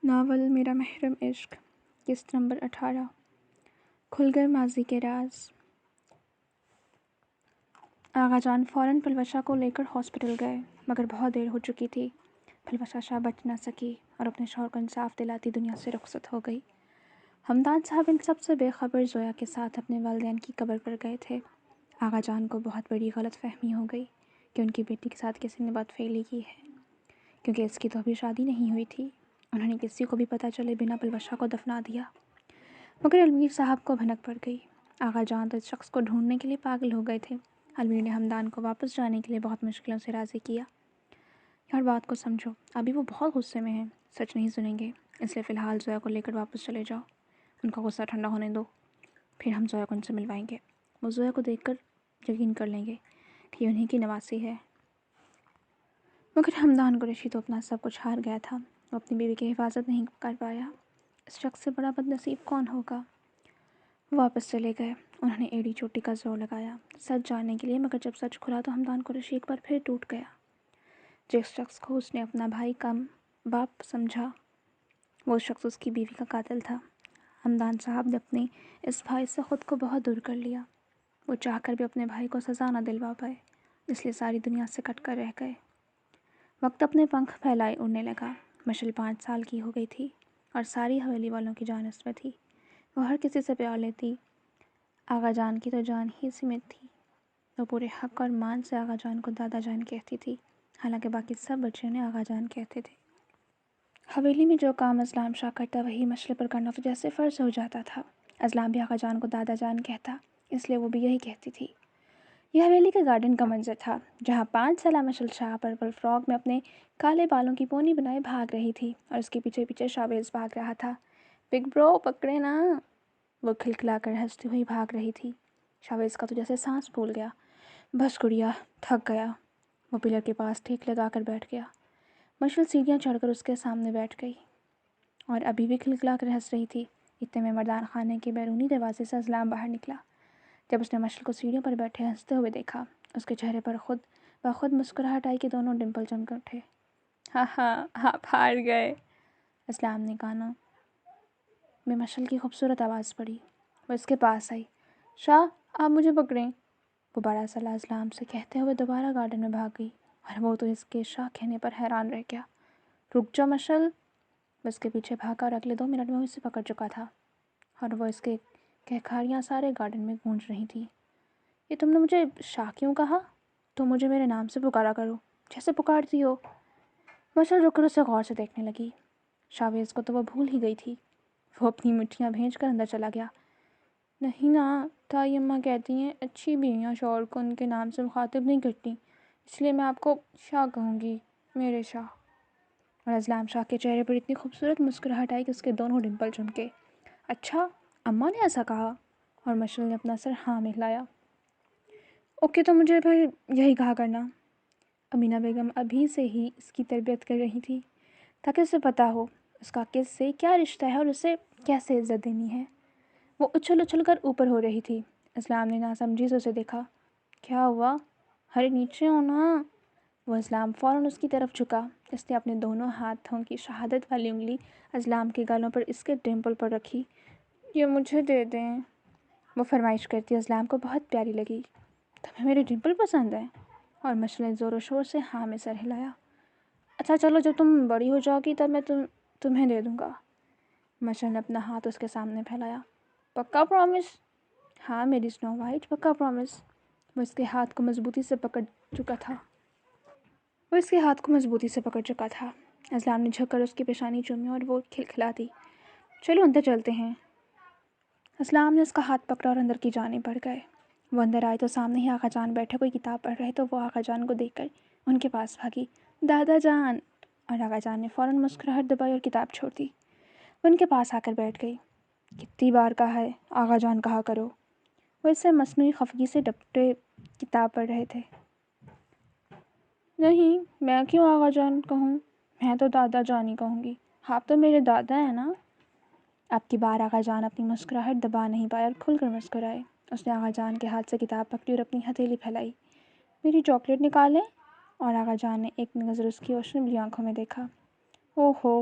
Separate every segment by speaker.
Speaker 1: Novel میرا محرم عشق، قسط نمبر 18۔ کھل گئے ماضی کے راز۔ آغا جان فوراً پلوشا کو لے کر ہاسپٹل گئے، مگر بہت دیر ہو چکی تھی۔ پلوشا شاہ بچ نہ سکی اور اپنے شوہر کو انصاف دلاتی دنیا سے رخصت ہو گئی۔ ہمدان صاحب ان سب سے بے خبر زویا کے ساتھ اپنے والدین کی قبر پر گئے تھے۔ آغا جان کو بہت بڑی غلط فہمی ہو گئی کہ ان کی بیٹی کے ساتھ کسی نے بد فعلی کی ہے، کیونکہ اس کی تو ابھی شادی نہیں ہوئی تھی۔ انہوں نے کسی کو بھی پتہ چلے بنا پلوشا کو دفنا دیا، مگر علمیر صاحب کو بھنک پڑ گئی۔ آغا جان تو اس شخص کو ڈھونڈنے کے لیے پاگل ہو گئے تھے۔ علمیر نے ہمدان کو واپس جانے کے لیے بہت مشکلوں سے راضی کیا۔ یار بات کو سمجھو، ابھی وہ بہت غصے میں ہیں، سچ نہیں سنیں گے، اس لیے فی الحال زویا کو لے کر واپس چلے جاؤ، ان کا غصہ ٹھنڈا ہونے دو، پھر ہم زویا کو ان سے ملوائیں گے۔ وہ زویا کو دیکھ کر یقین کر لیں گے کہ انہیں کی نواسی ہے۔ مگر ہمدان قریشی تو اپنا سب کچھ ہار گیا تھا، وہ اپنی بیوی کی حفاظت نہیں کر پایا۔ اس شخص سے بڑا بد نصیب کون ہوگا؟ وہ واپس چلے گئے۔ انہوں نے ایڑی چوٹی کا زور لگایا سچ جاننے کے لیے، مگر جب سچ کھلا تو ہمدان قریشی ایک بار پھر ٹوٹ گیا۔ جس شخص کو اس نے اپنا بھائی کا باپ سمجھا، وہ شخص اس کی بیوی کا قاتل تھا۔ ہمدان صاحب نے اپنے اس بھائی سے خود کو بہت دور کر لیا۔ وہ چاہ کر بھی اپنے بھائی کو سزا نہ دلوا پائے، اس لیے ساری دنیا سے کٹ کر رہ گئے۔ وقت اپنے پنکھ پھیلائے اڑنے لگا۔ مشل 5 سال کی ہو گئی تھی اور ساری حویلی والوں کی جان اس میں تھی۔ وہ ہر کسی سے پیار لیتی، آغا جان کی تو جان ہی سمیت تھی۔ وہ پورے حق اور مان سے آغا جان کو دادا جان کہتی تھی، حالانکہ باقی سب بچے انہیں آغا جان کہتے تھے۔ حویلی میں جو کام اسلام شاہ کرتا وہی مشل پر کرنا تو جیسے فرض ہو جاتا تھا۔ اسلام بھی آغا جان کو دادا جان کہتا، اس لیے وہ بھی یہی کہتی تھی۔ یہ حویلی کے گارڈن کا منظر تھا، جہاں 5 سالہ مشل شاہ پرپل فراک میں اپنے کالے بالوں کی پونی بنائے بھاگ رہی تھی اور اس کے پیچھے پیچھے شاویز بھاگ رہا تھا۔ بگ برو پکڑے نا! وہ کھلکھلا کر ہنستی ہوئی بھاگ رہی تھی۔ شاویز کا تو جیسے سانس پھول گیا۔ بس گڑیا، تھک گیا۔ وہ پلر کے پاس ٹھیک لگا کر بیٹھ گیا۔ مشل سیڑھیاں چڑھ کر اس کے سامنے بیٹھ گئی اور ابھی بھی کھلکھلا کر ہنس رہی تھی۔ اتنے میں مردان خانے کے بیرونی دروازے سے اسلام باہر نکلا۔ جب اس نے مشل کو سیڑھیوں پر بیٹھے ہنستے ہوئے دیکھا، اس کے چہرے پر خود بخود مسکراہٹ آئی کہ دونوں ڈمپل چمک اٹھے۔ ہاں ہاں، آپ ہار گئے، اسلام نے کانوں میں مشل کی خوبصورت آواز پڑی۔ وہ اس کے پاس آئی۔ شاہ، آپ مجھے پکڑیں، وہ بڑا سلا اسلام سے کہتے ہوئے دوبارہ گارڈن میں بھاگ گئی اور وہ تو اس کے شاہ کہنے پر حیران رہ گیا۔ رک جا مشل! وہ اس کے پیچھے بھاگا اور اگلے 2 منٹ میں وہ اسے پکڑ چکا تھا اور وہ اس کے کہکاریاں سارے گارڈن میں گونج رہی تھی۔ یہ تم نے مجھے شاہ کیوں کہا؟ تم مجھے میرے نام سے پکارا کرو، جیسے پکارتی ہو۔ مشل رک کر اسے غور سے دیکھنے لگی۔ شاویز کو تو وہ بھول ہی گئی تھی۔ وہ اپنی مٹھیاں بھینج کر اندر چلا گیا۔ نہیں نا، تائی اماں کہتی ہیں اچھی بیویاں شوہر کو ان کے نام سے مخاطب نہیں کرتی، اس لیے میں آپ کو شاہ کہوں گی، میرے شاہ۔ اور اسلام شاہ کے چہرے پر اتنی خوبصورت مسکراہٹ آئی کہ اس کے دونوں ڈمپل چمکے۔ اچھا، اماں نے ایسا کہا؟ اور مشل نے اپنا سر ہاں میں ہلایا۔ اوکے، تو مجھے پھر یہی کہا کرنا۔ امینہ بیگم ابھی سے ہی اس کی تربیت کر رہی تھی تاکہ اسے پتہ ہو اس کا کس سے کیا رشتہ ہے اور اسے کیسے عزت دینی ہے۔ وہ اچھل اچھل کر اوپر ہو رہی تھی۔ اسلام نے ناسمجھی سے اسے دیکھا۔ کیا ہوا؟ ہرے نیچے ہونا! وہ اسلام فوراً اس کی طرف جھکا۔ اس نے اپنے دونوں ہاتھوں کی شہادت والی انگلی اسلام کے گالوں پر اس کے ڈمپل پر رکھی۔ یہ مجھے دے دیں، وہ فرمائش کرتی اسلام کو بہت پیاری لگی۔ تمہیں میرے ڈمپل پسند ہیں؟ اور مشل نے زور و شور سے ہاں میں سر ہلایا۔ اچھا چلو، جب تم بڑی ہو جاؤ گی تب میں تمہیں دے دوں گا۔ مشل نے اپنا ہاتھ اس کے سامنے پھیلایا۔ پکا پرومس؟ ہاں میری سنو وائٹ، پکا پرومس۔ وہ اس کے ہاتھ کو مضبوطی سے پکڑ چکا تھا۔ اسلام نے جھک کر اس کی پیشانی چومی اور وہ کھلکھلا دی۔ چلو اندر چلتے ہیں۔ اسلام نے اس کا ہاتھ پکڑا اور اندر کی جانب بڑھ گئے۔ وہ اندر آئے تو سامنے ہی آغا جان بیٹھے کوئی کتاب پڑھ رہے، تو وہ آغا جان کو دیکھ کر ان کے پاس بھاگی۔ دادا جان! اور آغا جان نے فوراً مسکراہٹ دبائی اور کتاب چھوڑ دی۔ وہ ان کے پاس آ کر بیٹھ گئی۔ کتنی بار کہا ہے آغا جان کہا کرو! وہ اس سے مصنوعی خفگی سے ڈپٹے کتاب پڑھ رہے تھے۔ نہیں، میں کیوں آغا جان کہوں؟ میں تو دادا جان ہی کہوں گی، آپ تو میرے دادا ہیں نا۔ اب کی بار آغا جان اپنی مسکراہٹ دبا نہیں پائے اور کھل کر مسکرائے۔ اس نے آغا جان کے ہاتھ سے کتاب پکڑی اور اپنی ہتھیلی پھیلائی۔ میری چاکلیٹ نکالیں؟ اور آغا جان نے ایک نظر اس کی روشنی بھری آنکھوں میں دیکھا۔ اوہ ہو!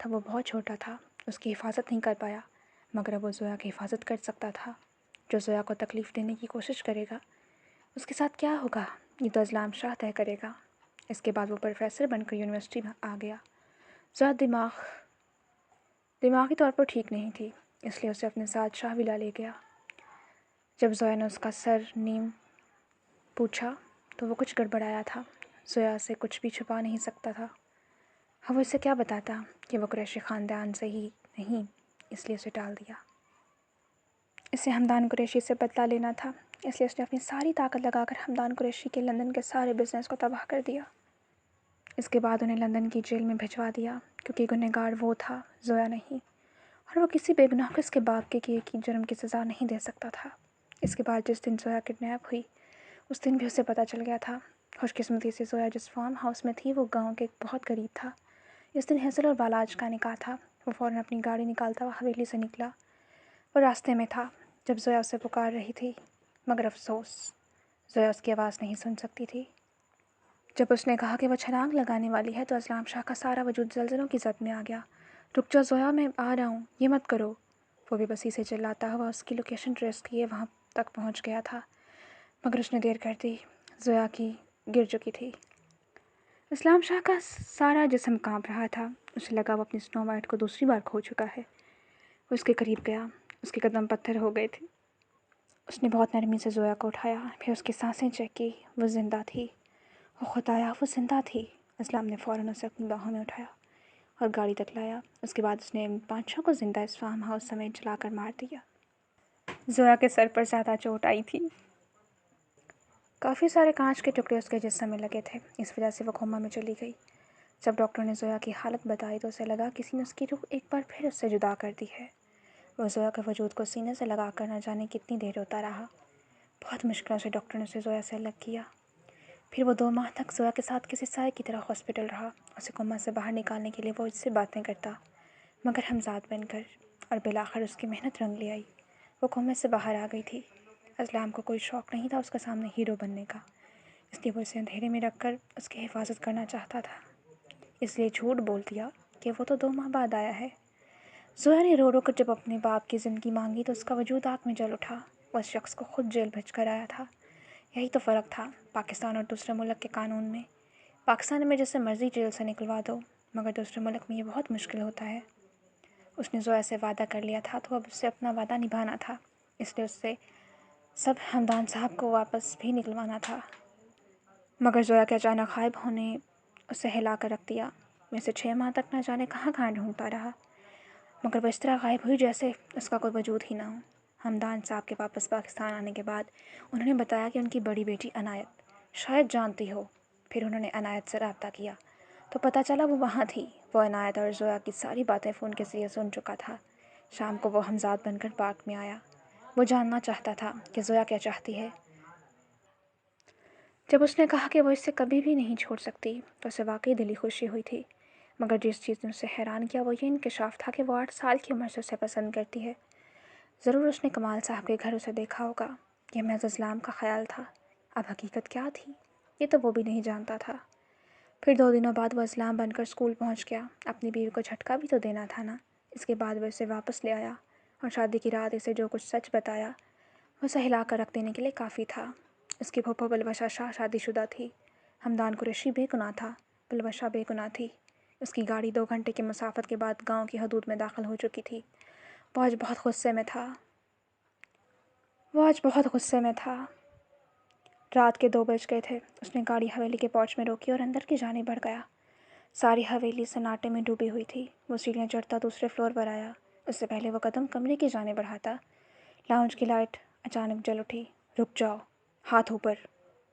Speaker 1: تب وہ بہت چھوٹا تھا، اس کی حفاظت نہیں کر پایا، مگر اب وہ زویا کی حفاظت کر سکتا تھا۔ جو زویا کو تکلیف دینے کی کوشش کرے گا اس کے ساتھ کیا ہوگا یہ تو اسلام شاہ طے کرے گا۔ اس کے بعد وہ پروفیسر بن کر یونیورسٹی میں آ گیا۔ زویا دماغی طور پر ٹھیک نہیں تھی، اس لیے اسے اپنے ساتھ شاہ ولا لے گیا۔ جب زویا نے اس کا سر نیم پوچھا تو وہ کچھ گڑبڑایا تھا۔ زویا سے کچھ بھی چھپا نہیں سکتا تھا۔ وہ اسے کیا بتاتا کہ وہ قریشی خاندان سے ہی نہیں، اس لیے اسے ٹال دیا۔ اسے حمدان قریشی سے بدلہ لینا تھا، اس لیے اس نے اپنی ساری طاقت لگا کر حمدان قریشی کے لندن کے سارے بزنس کو تباہ کر دیا۔ اس کے بعد انہیں لندن کی جیل میں بھجوا دیا، کیونکہ گنہگار وہ تھا، زویا نہیں، اور وہ کسی بے گناہ کو اس کے باپ کے کیے کی جرم کی سزا نہیں دے سکتا تھا۔ اس کے بعد جس دن زویا کڈنیپ ہوئی اس دن بھی اسے پتہ چل گیا تھا۔ خوش قسمتی سے زویا جس فارم ہاؤس میں تھی وہ گاؤں کے بہت قریب تھا۔ اس دن حیصل اور بالاج کا نکاح تھا۔ وہ فوراً اپنی گاڑی نکالتا ہوا حویلی سے نکلا۔ وہ راستے میں تھا جب زویا اسے پکار رہی تھی، مگر افسوس زویا اس کی آواز نہیں سن سکتی تھی۔ جب اس نے کہا کہ وہ چھلانگ لگانے والی ہے تو اسلام شاہ کا سارا وجود زلزلوں کی زد میں آ گیا۔ رک جا زویا، میں آ رہا ہوں، یہ مت کرو۔ وہ بے بسی سے چلاتا ہوا اس کی لوکیشن ٹریس کیے وہاں تک پہنچ گیا تھا، مگر اس نے دیر کر دی۔ زویا کی گر چکی تھی۔ اسلام شاہ کا سارا جسم کانپ رہا تھا۔ اسے لگا وہ اپنی سنو وائٹ کو دوسری بار کھو چکا ہے۔ وہ اس کے قریب گیا، اس کے قدم پتھر ہو گئے تھے۔ اس نے بہت نرمی سے زویا کو اٹھایا، پھر اس کی سانسیں چیک کی، وہ زندہ تھی۔ وہ خدایا، وہ زندہ تھی۔ اسلام نے فوراً اسے اپنی باہوں میں اٹھایا اور گاڑی تک لایا۔ اس کے بعد اس نے 5-6 کو زندہ اس فارم ہاؤس سمیت جلا کر مار دیا۔ زویا کے سر پر زیادہ چوٹ آئی تھی۔ کافی سارے کانچ کے ٹکڑے اس کے جسم میں لگے تھے، اس وجہ سے وہ کوما میں چلی گئی۔ جب ڈاکٹر نے زویا کی حالت بتائی تو اسے لگا کسی نے اس کی روح ایک بار پھر اس سے جدا کر دی ہے۔ وہ زویا کے وجود کو سینے سے لگا کر نہ جانے کتنی دیر روتا رہا۔ بہت مشکلوں سے ڈاکٹر نے اسے زویا سے الگ کیا۔ پھر وہ 2 ماہ تک زویا کے ساتھ کسی سائے کی طرح ہاسپٹل رہا۔ اسے کوما سے باہر نکالنے کے لیے وہ اس سے باتیں کرتا، مگر ہمزاد بن کر، اور بالآخر اس کی محنت رنگ لے آئی۔ وہ کوما سے باہر آ گئی تھی۔ اسلام کو کوئی شوق نہیں تھا اس کے سامنے ہیرو بننے کا، اس لیے وہ اسے اندھیرے میں رکھ کر اس کی حفاظت کرنا چاہتا تھا۔ اس لیے جھوٹ بول دیا کہ وہ تو 2 ماہ بعد آیا ہے۔ زویا نے رو رو کر جب اپنے باپ کی زندگی مانگی تو اس کا وجود آگ میں جل اٹھا۔ وہ اس شخص کو خود جیل بھیج کر آیا تھا۔ یہی تو فرق تھا پاکستان اور دوسرے ملک کے قانون میں۔ پاکستان میں جسے مرضی جیل سے نکلوا دو، مگر دوسرے ملک میں یہ بہت مشکل ہوتا ہے۔ اس نے زویا سے وعدہ کر لیا تھا تو اب اسے اپنا وعدہ نبھانا تھا، اس لیے اس سے سب حمدان صاحب کو واپس بھی نکلوانا تھا۔ مگر زویا کے اچانک غائب ہونے اسے ہلا کر رکھ دیا۔ وہ اسے 6 ماہ تک نہ جانے کہاں کہاں ڈھونڈتا رہا، مگر وہ اس طرح غائب ہوئی جیسے اس کا کوئی وجود ہی نہ ہو۔ حمدان صاحب کے واپس پاکستان آنے کے بعد انہوں نے بتایا کہ ان کی بڑی بیٹی عنایت شاید جانتی ہو۔ پھر انہوں نے عنایت سے رابطہ کیا تو پتہ چلا وہ وہاں تھی۔ وہ عنایت اور زویا کی ساری باتیں فون کے ذریعے سن چکا تھا۔ شام کو وہ حمزاد بن کر پارک میں آیا۔ وہ جاننا چاہتا تھا کہ زویا کیا چاہتی ہے۔ جب اس نے کہا کہ وہ اس سے کبھی بھی نہیں چھوڑ سکتی تو اسے واقعی دلی خوشی ہوئی تھی، مگر جس چیز نے اسے حیران کیا وہ یہ انکشاف تھا کہ وہ 8 سال کی عمر سے اسے پسند کرتی ہے۔ ضرور اس نے کمال صاحب کے گھر اسے دیکھا ہوگا۔ یہ محض اسلام کا خیال تھا، اب حقیقت کیا تھی یہ تو وہ بھی نہیں جانتا تھا۔ پھر 2 دنوں بعد وہ اسلام بن کر اسکول پہنچ گیا۔ اپنی بیوی کو جھٹکا بھی تو دینا تھا نا۔ اس کے بعد وہ اسے واپس لے آیا اور شادی کی رات اسے جو کچھ سچ بتایا وہ اسے ہلا کر رکھ دینے کے لیے کافی تھا۔ اس کی پھوپھو بلوشہ شاہ شادی شدہ تھی۔ حمدان قریشی بے گناہ تھا، بلوشہ بے گناہ تھی۔ اس کی گاڑی 2 گھنٹے کی مسافت کے بعد گاؤں کی حدود میں داخل ہو چکی تھی۔ وہ آج بہت غصے میں تھا۔ رات کے 2 بج گئے تھے۔ اس نے گاڑی حویلی کے پورچ میں روکی اور اندر کی جانب بڑھ گیا۔ ساری حویلی سناٹے میں ڈوبی ہوئی تھی۔ وہ سیڑھیاں چڑھتا دوسرے فلور پر آیا۔ اس سے پہلے وہ قدم کمرے کی جانب بڑھاتا، لاؤنج کی لائٹ اچانک جل اٹھی۔ رک جاؤ، ہاتھ اوپر!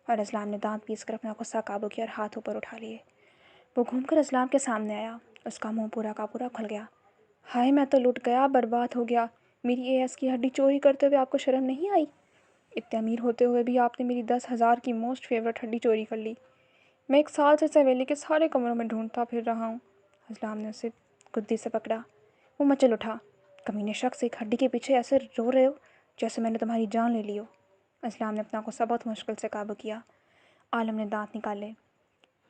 Speaker 1: اور اسلام نے دانت پیس کر اپنا غصہ قابو کیا اور ہاتھ اوپر اٹھا لیے۔ وہ گھوم کر اسلام کے سامنے آیا۔ اس کا منہ پورا کا پورا کھل گیا۔ ہائے، میں تو لٹ گیا، برباد ہو گیا۔ میری AS کی ہڈی چوری کرتے ہوئے آپ کو شرم نہیں آئی؟ اتنے امیر ہوتے ہوئے بھی آپ نے میری 10,000 کی موسٹ فیورٹ ہڈی چوری کر لی۔ میں 1 سال سے حویلی کے سارے کمروں میں ڈھونڈتا پھر رہا ہوں۔ اسلام نے اسے گدی سے پکڑا۔ وہ مچل اٹھا۔ کمینے شخص، ایک ہڈی کے پیچھے ایسے رو رہے ہو جیسے میں نے تمہاری جان لے لی ہو۔ اسلام نے اپنا غصہ بہت مشکل سے قابو کیا۔ عالم نے دانت نکالے۔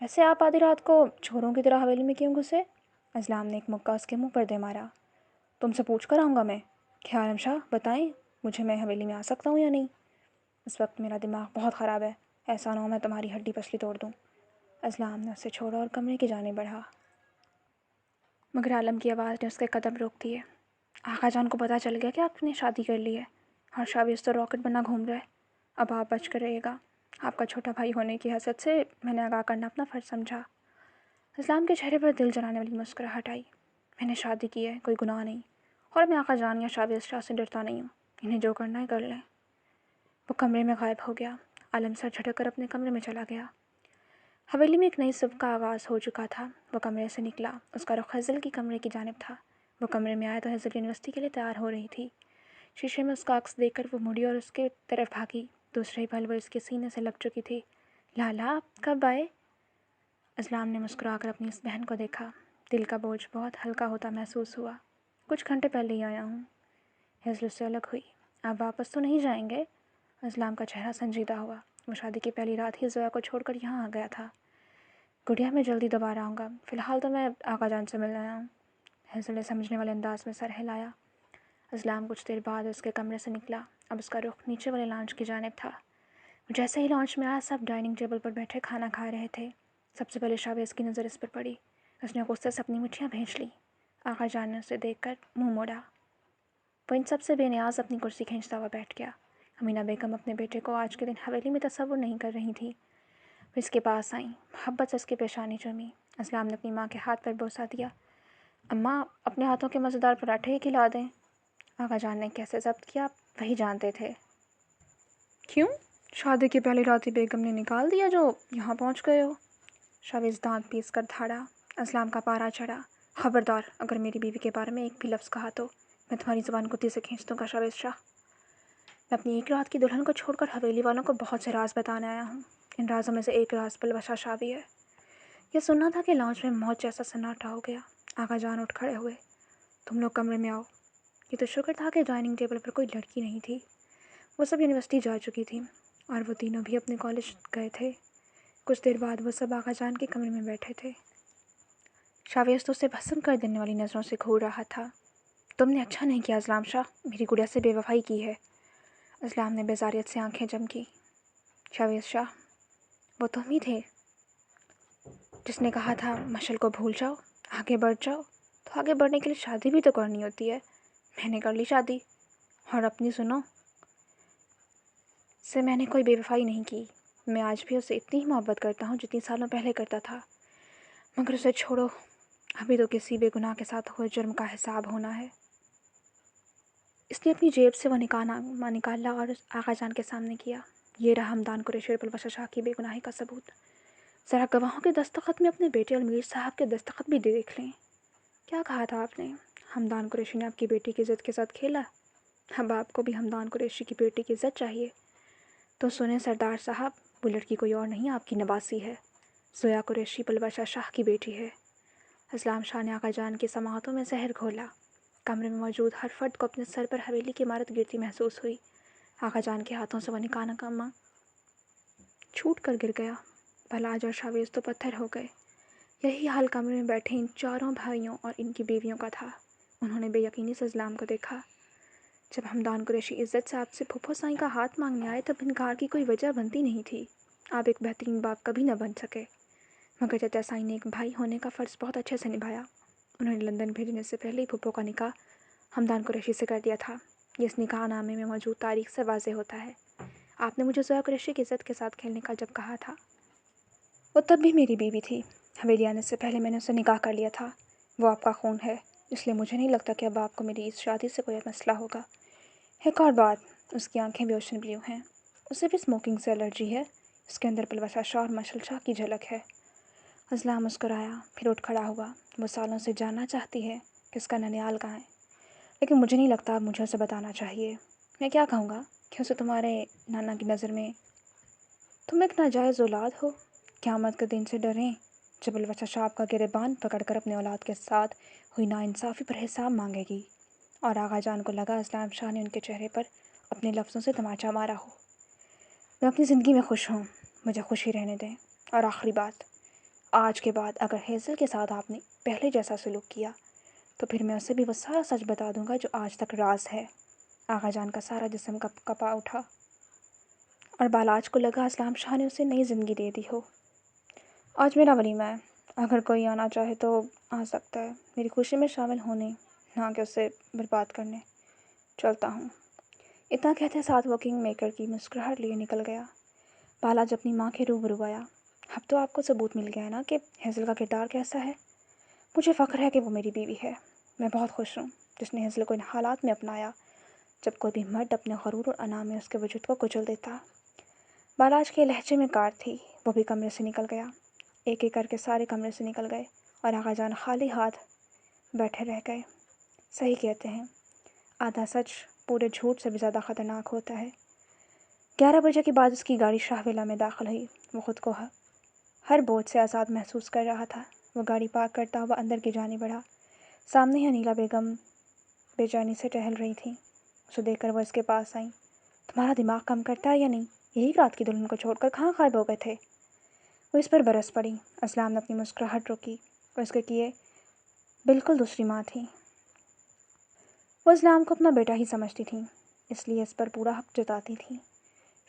Speaker 1: ویسے آپ آدھی رات کو چوروں کی طرح حویلی میں کیوں گھسے؟ اسلام نے ایک مکہ اس کے منہ پر دے مارا۔ تم سے پوچھ کر آؤں گا میں؟ کیا عالم شاہ بتائیں مجھے، میں حویلی میں آ سکتا ہوں یا نہیں؟ اس وقت میرا دماغ بہت خراب ہے، ایسا نہ ہو میں تمہاری ہڈی پسلی توڑ دوں۔ اسلام نے اسے چھوڑا اور کمرے کی جانب بڑھا، مگر عالم کی آواز نے اس کے قدم روک دیے۔ آقا جان کو پتہ چل گیا کہ آپ نے شادی کر لی ہے، اور شابیز تو راکٹ بنا گھوم رہا ہے۔ اب آپ بچ کر رہیے گا، آپ کا چھوٹا بھائی ہونے کی حیثیت سے میں نے آگاہ کرنا اپنا فرض سمجھا۔ اسلام کے چہرے پر دل جلانے والی مسکراہٹ آئی۔ میں نے شادی کی ہے، کوئی گناہ نہیں، اور میں آقا جان یا شابیز شاہ سے ڈرتا نہیں ہوں، انہیں جو کرنا ہے کر لیں۔ وہ کمرے میں غائب ہو گیا۔ عالم سر جھٹک کر اپنے کمرے میں چلا گیا۔ حویلی میں ایک نئی صبح کا آغاز ہو چکا تھا۔ وہ کمرے سے نکلا، اس کا رخ حضل کی کمرے کی جانب تھا۔ وہ کمرے میں آیا تو حضل یونیورسٹی کے لیے تیار ہو رہی تھی۔ شیشے میں اس کا عکس دیکھ کر وہ مڑی اور اس کے طرف بھاگی۔ دوسرے ہی پل وہ اس کے سینے سے لگ چکی تھی۔ لالا آپ کب آئے؟ اسلام نے مسکرا کر اپنی اس بہن کو دیکھا۔ دل کا بوجھ بہت ہلکا ہوتا محسوس ہوا۔ کچھ گھنٹے پہلے ہی آیا ہوں۔ حضل سے الگ ہوئی۔ آپ واپس تو نہیں جائیں گے؟ اسلام کا چہرہ سنجیدہ ہوا۔ وہ شادی کی پہلی رات ہی زویا کو چھوڑ کر یہاں آ گیا تھا۔ گڑیا میں جلدی دوبارہ آؤں گا، فی الحال تو میں آقا جان سے ملنے آیا ہوں۔ حضل نے سمجھنے والے انداز میں سر ہلایا۔ اسلام کچھ دیر بعد اس کے کمرے سے نکلا۔ اب اس کا رخ نیچے والے لانچ کی جانب تھا۔ جیسے ہی لانچ میں آیا، سب ڈائننگ ٹیبل پر بیٹھے کھانا کھا رہے تھے۔ سب سے پہلے شابیز کی نظر اس پر پڑی۔ اس نے غصے سے اپنی مٹھیاں بھینچ لیں۔ آقا جان نے اسے دیکھ کر منہ موڑا۔ وہ ان سب سے بے نیاز اپنی کرسی کھینچتا ہوا بیٹھ گیا۔ امینہ بیگم اپنے بیٹے کو آج کے دن حویلی میں تصور نہیں کر رہی تھی۔ وہ اس کے پاس آئیں، محبت سے اس کی پیشانی چومی۔ اسلام نے اپنی ماں کے ہاتھ پر بوسہ دیا۔ اماں اپنے ہاتھوں کے مزیدار پراٹھے ہی کھلا دیں۔ آقا جان نے کیسے ضبط کیا وہی جانتے تھے۔ کیوں؟ شادی کی پہلی رات ہی بیگم نے نکال دیا جو یہاں پہنچ گئے ہو؟ شاویز دانت پیس کر دھاڑا۔ اسلام کا پارا چڑھا۔ خبردار، اگر میری بیوی کے بارے میں ایک بھی لفظ کہا تو میں تمہاری زبان کتی سے کھینچ دوں گا شاویز شاہ۔ میں اپنی ایک رات کی دلہن کو چھوڑ کر حویلی والوں کو بہت سے راز بتانے آیا ہوں۔ ان رازوں میں سے ایک راز پلوشہ شاہ بھی ہے۔ یہ سننا تھا کہ لانچ میں موت جیسا سناٹا ہو گیا۔ آقا جان اٹھ کھڑے ہوئے۔ تم لوگ کمرے میں آؤ۔ یہ تو شکر تھا کہ ڈائننگ ٹیبل پر کوئی لڑکی نہیں تھی۔ وہ سب یونیورسٹی جا چکی تھی اور وہ تینوں بھی اپنے کالج گئے تھے۔ کچھ دیر بعد وہ سب آقا جان کے کمرے میں بیٹھے تھے۔ شاویز تو اسے بھسم کر دینے والی نظروں سے گھور رہا تھا۔ تم نے اچھا نہیں کیا اسلام شاہ، میری گڑیا سے بے وفائی کی ہے۔ اسلام نے بیزاریت سے آنکھیں جم کی۔ شاویز شاہ، وہ تم ہی تھے جس نے کہا تھا مشعل کو بھول جاؤ، آگے بڑھ جاؤ۔ تو آگے بڑھنے کے لیے شادی بھی تو کرنی ہوتی ہے۔ میں نے کر لی شادی، اور اپنی سنو سے میں نے کوئی بے وفائی نہیں کی۔ میں آج بھی اسے اتنی ہی محبت کرتا ہوں جتنی سالوں پہلے کرتا تھا، مگر اسے چھوڑو، ابھی تو کسی بے گناہ کے ساتھ ہوئے جرم کا حساب ہونا ہے۔ اس نے اپنی جیب سے وہ نکالا اور آقا جان کے سامنے کیا۔ یہ رہا حمدان قریشی اور پلوشہ شاہ کی بے گناہی کا ثبوت۔ ذرا گواہوں کے دستخط میں اپنے بیٹے المیر صاحب کے دستخط بھی دیکھ لیں۔ کیا کہا تھا آپ نے؟ حمدان قریشی نے آپ کی بیٹی کی عزت کے ساتھ کھیلا؟ اب آپ کو بھی حمدان قریشی کی بیٹی کی عزت چاہیے۔ تو سنیں سردار صاحب، وہ لڑکی کوئی اور نہیں آپ کی نواسی ہے، زویا قریشی پلوشہ شاہ کی بیٹی ہے۔ اسلام شاہ نے آقا جان کی سماعتوں میں زہر گھولا۔ کمرے میں موجود ہر فرد کو اپنے سر پر حویلی کی عمارت گرتی محسوس ہوئی۔ آقا جان کے ہاتھوں سے وہ نکانا کما چھوٹ کر گر گیا۔ بلاج اور شاویز تو پتھر ہو گئے۔ یہی حال کمرے میں بیٹھے ان چاروں بھائیوں اور ان کی بیویوں کا تھا۔ انہوں نے بے یقینی سے اسلام کو دیکھا۔ جب حمدان قریشی عزت سے آپ سے پھپھو سائیں کا ہاتھ مانگنے آئے تب انکار کی کوئی وجہ بنتی نہیں تھی۔ آپ ایک بہترین باپ کبھی نہ بن سکے، مگر چچا سائیں نے ایک بھائی ہونے کا فرض بہت اچھے سے نبھایا۔ انہوں نے لندن بھیجنے سے پہلے ہی پھپھو کا نکاح حمدان قریشی سے کر دیا تھا۔ یہ اس نکاح نامے میں موجود تاریخ سے واضح ہوتا ہے۔ آپ نے مجھے زویا قریشی کی عزت کے ساتھ کھیلنے کا جب کہا تھا، وہ تب بھی میری بیوی تھی۔ حویلی آنے سے پہلے میں نے اسے نکاح کر لیا تھا۔ وہ آپ کا خون ہے، اس لیے مجھے نہیں لگتا کہ اب آپ کو میری اس شادی سے کوئی مسئلہ ہوگا۔ ایک اور بات، اس کی آنکھیں بھی اوشن بلیو ہیں۔ اسے بھی اسموکنگ سے الرجی ہے۔ اس کے اندر پلوشہ شاہ اور مشعل شاہ کی جھلک ہے۔ اسلام مسکرایا، پھر اٹھ کھڑا ہوا۔ وہ سالوں سے جاننا چاہتی ہے کہ اس کا ننیال کہاں ہے، لیکن مجھے نہیں لگتا اب مجھے اسے بتانا چاہیے۔ میں کیا کہوں گا کہ اسے تمہارے نانا کی نظر میں تم ایک ناجائز اولاد ہو۔ قیامت کے دن سے ڈریں جب پلوشہ شاہ کا گریبان پکڑ کر اپنے اولاد کے ساتھ ہوئی ناانصافی پر حساب مانگے گی۔ اور آقا جان کو لگا اسلام شاہ نے ان کے چہرے پر اپنے لفظوں سے تماچا مارا ہو۔ میں اپنی زندگی میں خوش ہوں، مجھے خوشی رہنے دیں۔ اور آخری بات، آج کے بعد اگر ہیزل کے ساتھ آپ نے پہلے جیسا سلوک کیا تو پھر میں اسے بھی وہ سارا سچ بتا دوں گا جو آج تک راز ہے۔ آغا جان کا سارا جسم کپا اٹھا اور بالاج کو لگا اسلام شاہ نے اسے نئی زندگی دے دی ہو۔ آج میرا ولیمہ ہے، اگر کوئی آنا چاہے تو آ سکتا ہے، میری خوشی میں شامل ہونے، نہ کہ اسے برباد کرنے۔ چلتا ہوں۔ اتنا کہتے ساتھ وہ کنگ میکر کی مسکراہٹ لیے نکل گیا۔ بالاج اپنی ماں کے روبرو آیا۔ اب تو آپ کو ثبوت مل گیا ہے نا کہ ہیزل کا کردار کیسا ہے۔ مجھے فخر ہے کہ وہ میری بیوی ہے۔ میں بہت خوش ہوں جس نے ہیزل کو ان حالات میں اپنایا جب کوئی بھی مرد اپنے غرور اور انا میں اس کے وجود کو کچل دیتا۔ بالاج کے لہجے میں کاٹ تھی۔ وہ بھی کمرے سے نکل گیا۔ ایک ایک کر کے سارے کمرے سے نکل گئے اور آغا جان خالی ہاتھ بیٹھے رہ گئے۔ صحیح کہتے ہیں، آدھا سچ پورے جھوٹ سے بھی زیادہ خطرناک ہوتا ہے۔ 11 بجے کے بعد اس کی گاڑی شاہ ویلا میں داخل ہوئی۔ وہ خود کو ہر بوجھ سے آزاد محسوس کر رہا تھا۔ وہ گاڑی پارک کرتا ہوا اندر کی جانب بڑھا۔ سامنے ہی انیلا بیگم بے چینی سے ٹہل رہی تھیں۔ اسے دیکھ کر وہ اس کے پاس آئیں۔ تمہارا دماغ کم کرتا ہے یا نہیں؟ یہی رات کی دلہن کو چھوڑ کر کہاں غائب ہو گئے تھے؟ وہ اس پر برس پڑی۔ اسلام نے اپنی مسکراہٹ روکی۔ وہ اس کے کیے بالکل دوسری ماں تھی۔ وہ اسلام کو اپنا بیٹا ہی سمجھتی تھیں، اس لیے اس پر پورا حق جتاتی تھیں۔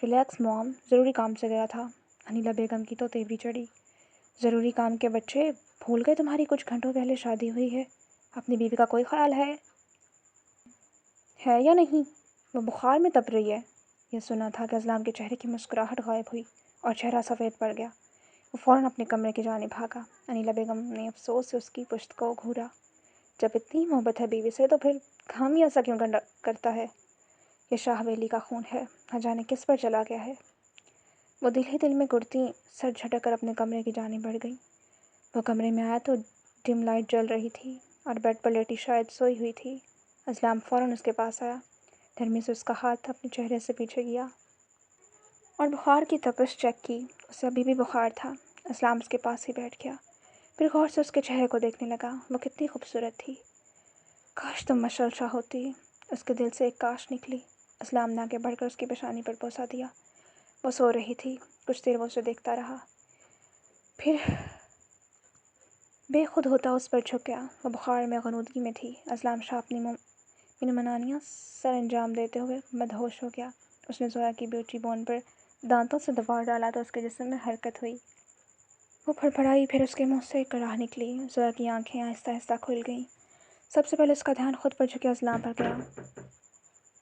Speaker 1: ریلیکس موم، ضروری کام سے گیا تھا۔ انیلا بیگم کی تو تیوری چڑھی۔ ضروری کام کے بچے، بھول گئے تمہاری کچھ گھنٹوں پہلے شادی ہوئی ہے؟ اپنی بیوی کا کوئی خیال ہے یا نہیں؟ وہ بخار میں تپ رہی ہے۔ یہ سنا تھا کہ اسلام کے چہرے کی مسکراہٹ غائب ہوئی اور چہرہ سفید پڑ گیا۔ وہ فوراً اپنے کمرے کی جانب بھاگا۔ انیلا بیگم نے افسوس سے اس کی پشت کو گھورا۔ جب اتنی محبت ہے بیوی سے تو پھر کام ہی ایسا کیوں کرتا ہے؟ یہ شاہ ویلی کا خون ہے، نہ جانے کس پر چلا گیا ہے۔ وہ دل ہی دل میں گڑتی سر جھٹک کر اپنے کمرے کی جانب بڑھ گئی۔ وہ کمرے میں آیا تو ڈم لائٹ جل رہی تھی اور بیڈ پر لیٹی شاید سوئی ہوئی تھی۔ اسلام فوراً اس کے پاس آیا، نرمی سے اس کا ہاتھ اپنے چہرے سے پیچھے کیا اور بخار کی تپش چیک کی۔ اسے ابھی بھی بخار تھا۔ اسلام اس کے پاس ہی بیٹھ گیا، پھر غور سے اس کے چہرے کو دیکھنے لگا۔ وہ کتنی خوبصورت تھی۔ کاش تم مشعل شاہ ہوتی۔ اس کے دل سے ایک کاش نکلی۔ اسلام نے آگے بڑھ کر اس کی پیشانی پر بوسہ دیا۔ وہ سو رہی تھی۔ کچھ دیر وہ اسے دیکھتا رہا، پھر بے خود ہوتا اس پر جھک گیا۔ وہ بخار میں غنودگی میں تھی۔ اسلام شاہ اپنی منمانیاں سر انجام دیتے ہوئے مدہوش ہو گیا۔ اس نے زویا کی بیوٹی بون پر دانتوں سے دباؤ ڈالا تو اس کے جسم میں حرکت ہوئی۔ وہ پھڑپڑائی، پھر اس کے منہ سے ایک کڑاہ نکلی۔ زویا کی آنکھیں آہستہ آہستہ کھل گئیں۔ سب سے پہلے اس کا دھیان خود پر جھکے اسلام پر گیا۔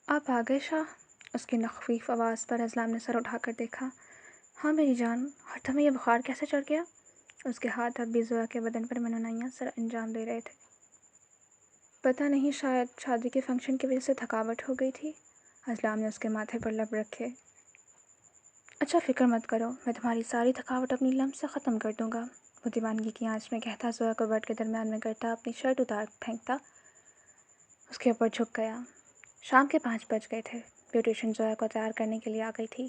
Speaker 1: آپ آ گئے شاہ؟ اس کی نخفیف آواز پر اسلام نے سر اٹھا کر دیکھا۔ ہاں میری جان، اور تمہیں یہ بخار کیسے چڑھ گیا؟ اس کے ہاتھ اب بھی زویا کے بدن پر منمانیاں سر انجام دے رہے تھے۔ پتہ نہیں، شاید شادی کے فنکشن کی وجہ سے تھکاوٹ ہو گئی تھی۔ اسلام نے اس کے ماتھے پر لب رکھے۔ اچھا فکر مت کرو، میں تمہاری ساری تھکاوٹ اپنی لمس سے ختم کر دوں گا۔ وہ دیوانگی کی آنچ میں کہتا زویا کو بیڈ کے درمیان میں کرتا اپنی شرٹ اتار پھینکتا اس کے اوپر جھک گیا۔ شام کے 5 بج گئے تھے۔ بیوٹیشین زویا کو تیار کرنے کے لیے آ گئی تھی۔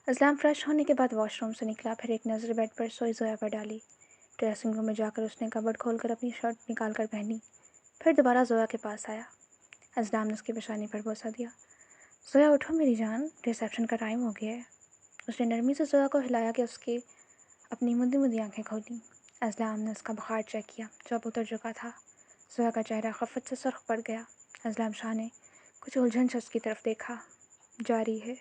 Speaker 1: اسلام فریش ہونے کے بعد واش روم سے نکلا، پھر ایک نظر بیڈ پر سوئی زویا پر ڈالی۔ ڈریسنگ روم میں جا کر اس نے کبرڈ کھول کر اپنی شرٹ نکال کر پہنی، پھر دوبارہ زویا کے پاس آیا۔ اسلام نے اس کی پیشانی پر بوسہ دیا۔ زویا اٹھو میری جان، ریسیپشن کا ٹائم ہو گیا ہے۔ اس نے نرمی سے زویا کو ہلایا کہ اس کی اپنی مدی مدی آنکھیں کھولیں۔ اسلام نے اس کا بخار چیک کیا جو اب اتر چکا تھا۔ زویا کا چہرہ خفت سے سرخ پڑ گیا۔ اسلام شاہ نے کچھ الجھن سے اس کی طرف دیکھا۔ جاری ہے۔